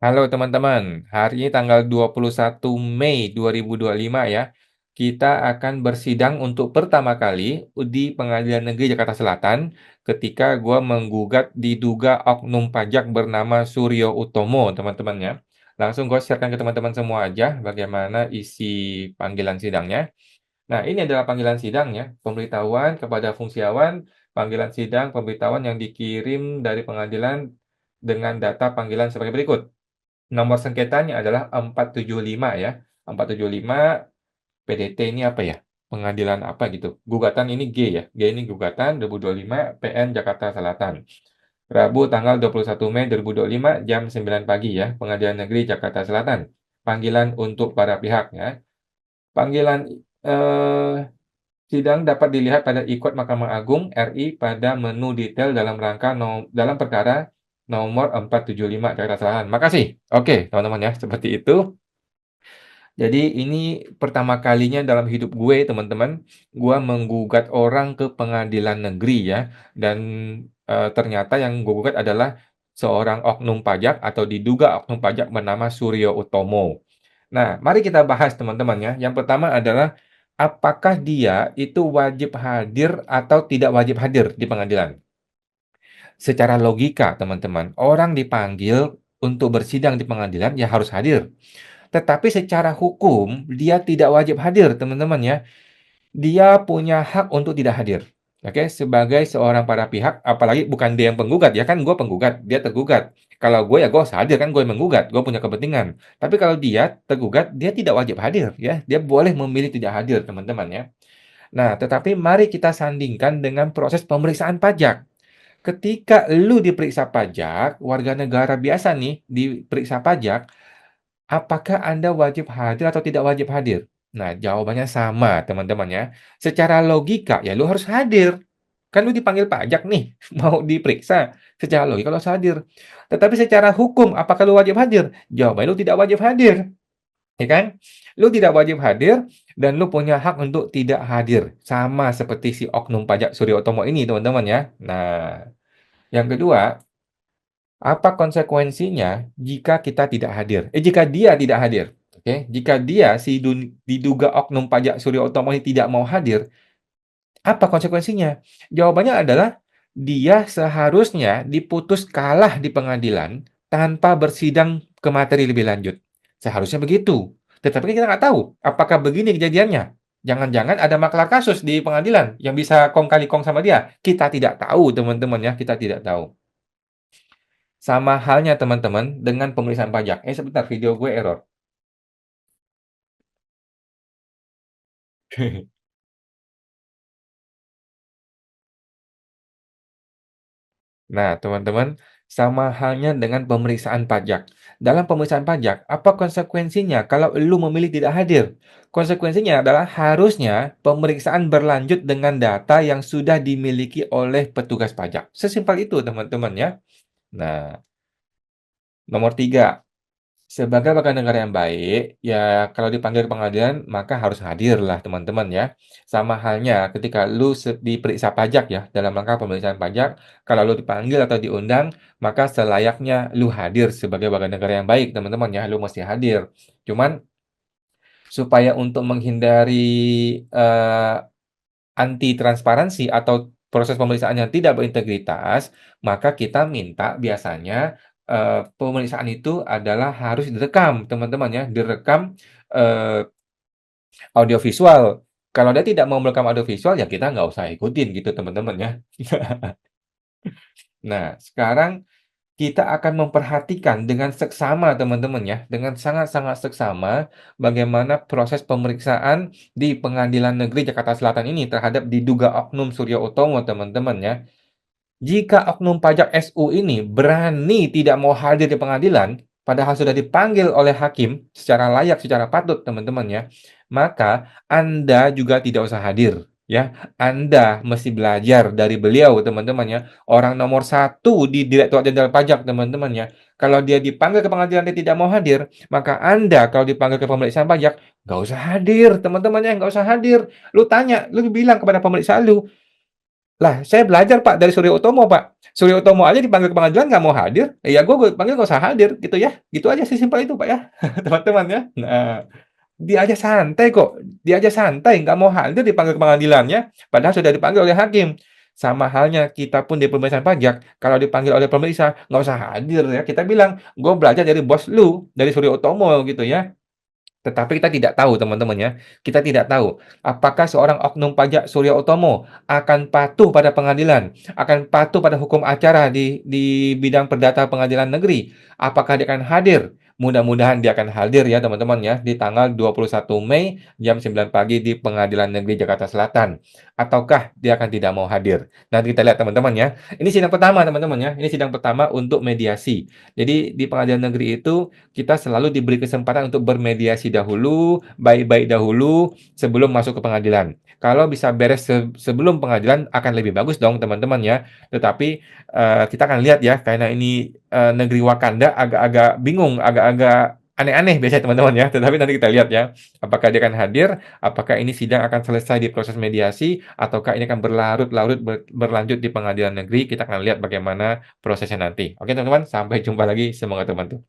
Halo teman-teman, hari ini tanggal 21 Mei 2025 ya. Kita akan bersidang untuk pertama kali di Pengadilan Negeri Jakarta Selatan ketika gua menggugat diduga oknum pajak bernama Suryo Utomo, teman-teman ya. Langsung gue sharekan ke teman-teman semua aja bagaimana isi panggilan sidangnya. Nah, ini adalah panggilan sidang ya, pemberitahuan kepada fungsiawan, panggilan sidang, pemberitahuan yang dikirim dari pengadilan dengan data panggilan sebagai berikut. Nomor sengketanya adalah 475 ya. 475 PDT ini apa ya? Pengadilan apa gitu. Gugatan ini G ya. G ini gugatan 2025 PN Jakarta Selatan. Rabu tanggal 21 Mei 2025 jam 9 pagi ya. Pengadilan Negeri Jakarta Selatan. Panggilan untuk para pihak ya. Panggilan eh, sidang dapat dilihat pada ikut Mahkamah Agung RI pada menu detail dalam dalam perkara nomor 475 Jakarta Selatan. Makasih. Oke, teman-teman ya, seperti itu. Jadi ini pertama kalinya dalam hidup gue, teman-teman, gue menggugat orang ke pengadilan negeri ya, dan ternyata yang gue gugat adalah seorang oknum pajak atau diduga oknum pajak bernama Suryo Utomo. Nah, mari kita bahas teman-teman ya. Yang pertama adalah apakah dia itu wajib hadir atau tidak wajib hadir di pengadilan? Secara logika, teman-teman, orang dipanggil untuk bersidang di pengadilan ya harus hadir. Tetapi secara hukum dia tidak wajib hadir, teman-teman ya. Dia punya hak untuk tidak hadir. Oke, sebagai seorang para pihak, apalagi bukan dia yang penggugat ya kan, gue penggugat, dia tergugat. Kalau gue ya gue harus hadir kan, gue yang menggugat, gue punya kepentingan. Tapi kalau dia tergugat, dia tidak wajib hadir ya, dia boleh memilih tidak hadir, teman-teman ya. Nah, tetapi mari kita sandingkan dengan proses pemeriksaan pajak. Ketika lu diperiksa pajak, warga negara biasa nih diperiksa pajak, apakah Anda wajib hadir atau tidak wajib hadir? Nah, jawabannya sama, teman-teman ya. Secara logika, ya lu harus hadir. Kan lu dipanggil pajak nih, mau diperiksa. Secara logika lu harus hadir. Tetapi secara hukum, apakah lu wajib hadir? Jawabannya lu tidak wajib hadir. Ya kan? Lu tidak wajib hadir, dan lu punya hak untuk tidak hadir. Sama seperti si oknum pajak Surya Utomo ini, teman-teman ya. Nah, yang kedua, apa konsekuensinya jika kita tidak hadir? Jika dia tidak hadir, oke? Jika dia diduga oknum pajak Surya Utomo ini tidak mau hadir, apa konsekuensinya? Jawabannya adalah dia seharusnya diputus kalah di pengadilan tanpa bersidang ke materi lebih lanjut. Seharusnya begitu. Tetapi kita nggak tahu apakah begini kejadiannya. Jangan-jangan ada maklar kasus di pengadilan yang bisa kong kali kong sama dia. Kita tidak tahu, teman-teman ya, kita tidak tahu. Sama halnya teman-teman dengan pemeriksaan pajak. Sebentar, video gue error. Nah, teman-teman, sama halnya dengan pemeriksaan pajak. Dalam pemeriksaan pajak, apa konsekuensinya kalau lu memilih tidak hadir? Konsekuensinya adalah harusnya pemeriksaan berlanjut dengan data yang sudah dimiliki oleh petugas pajak. Sesimpel itu, teman-teman ya. Nah, nomor tiga. Sebagai warga negara yang baik, ya kalau dipanggil pengadilan maka harus hadir lah teman-teman ya. Sama halnya ketika lu diperiksa pajak ya, dalam rangka pemeriksaan pajak, kalau lu dipanggil atau diundang, maka selayaknya lu hadir sebagai warga negara yang baik teman-teman ya, lu mesti hadir. Cuman supaya untuk menghindari eh, anti transparansi atau proses pemeriksaan yang tidak berintegritas, maka kita minta biasanya pemeriksaan itu adalah harus direkam, teman-teman ya, direkam eh, audiovisual. Kalau dia tidak mau merekam audiovisual, ya kita nggak usah ikutin gitu, teman-teman ya. Nah, sekarang kita akan memperhatikan dengan seksama, teman-teman ya, dengan sangat-sangat seksama bagaimana proses pemeriksaan di Pengadilan Negeri Jakarta Selatan ini terhadap diduga oknum Surya Utomo, teman-teman ya. Jika oknum pajak SU ini berani tidak mau hadir di pengadilan, padahal sudah dipanggil oleh hakim secara layak, secara patut, teman-teman ya, maka Anda juga tidak usah hadir. Ya, Anda mesti belajar dari beliau, teman-teman ya. Orang nomor satu di Direktorat Jenderal Pajak, teman-teman ya. Kalau dia dipanggil ke pengadilan dia tidak mau hadir, maka Anda kalau dipanggil ke pemeriksaan pajak, nggak usah hadir, teman-teman ya, nggak usah hadir. Lu tanya, lu bilang kepada pemeriksa lu, Lah, saya belajar Pak dari Surya Utomo Pak. Surya Utomo aja dipanggil ke pengadilan nggak mau hadir, ya gue panggil nggak usah hadir gitu ya. Gitu aja sesimpel itu Pak ya, teman-teman ya. Nah, dia aja santai kok, dia aja santai nggak mau hadir dipanggil ke pengadilannya, padahal sudah dipanggil oleh hakim. Sama halnya kita pun di pemeriksaan pajak, kalau dipanggil oleh pemeriksa nggak usah hadir ya, kita bilang, "Gue belajar dari bos lu, dari Surya Utomo," gitu ya. Tetapi kita tidak tahu teman-teman ya, kita tidak tahu apakah seorang oknum pajak Surya Utomo akan patuh pada pengadilan, akan patuh pada hukum acara di bidang perdata pengadilan negeri. Apakah dia akan hadir? Mudah-mudahan dia akan hadir ya teman-teman ya, di tanggal 21 Mei jam 9 pagi di Pengadilan Negeri Jakarta Selatan. Ataukah dia akan tidak mau hadir? Nanti kita lihat teman-teman ya. Ini sidang pertama teman-teman ya, ini sidang pertama untuk mediasi. Jadi di pengadilan negeri itu kita selalu diberi kesempatan untuk bermediasi dahulu, baik-baik dahulu sebelum masuk ke pengadilan. Kalau bisa beres sebelum pengadilan akan lebih bagus dong teman-teman ya. Tetapi, kita akan lihat ya karena ini, negeri Wakanda agak-agak bingung, agak-agak aneh-aneh biasanya teman-teman ya. Tetapi nanti kita lihat ya, apakah dia akan hadir, apakah ini sidang akan selesai di proses mediasi, ataukah ini akan berlarut-larut berlanjut di pengadilan negeri, kita akan lihat bagaimana prosesnya nanti. Oke teman-teman, sampai jumpa lagi, semoga terbantu.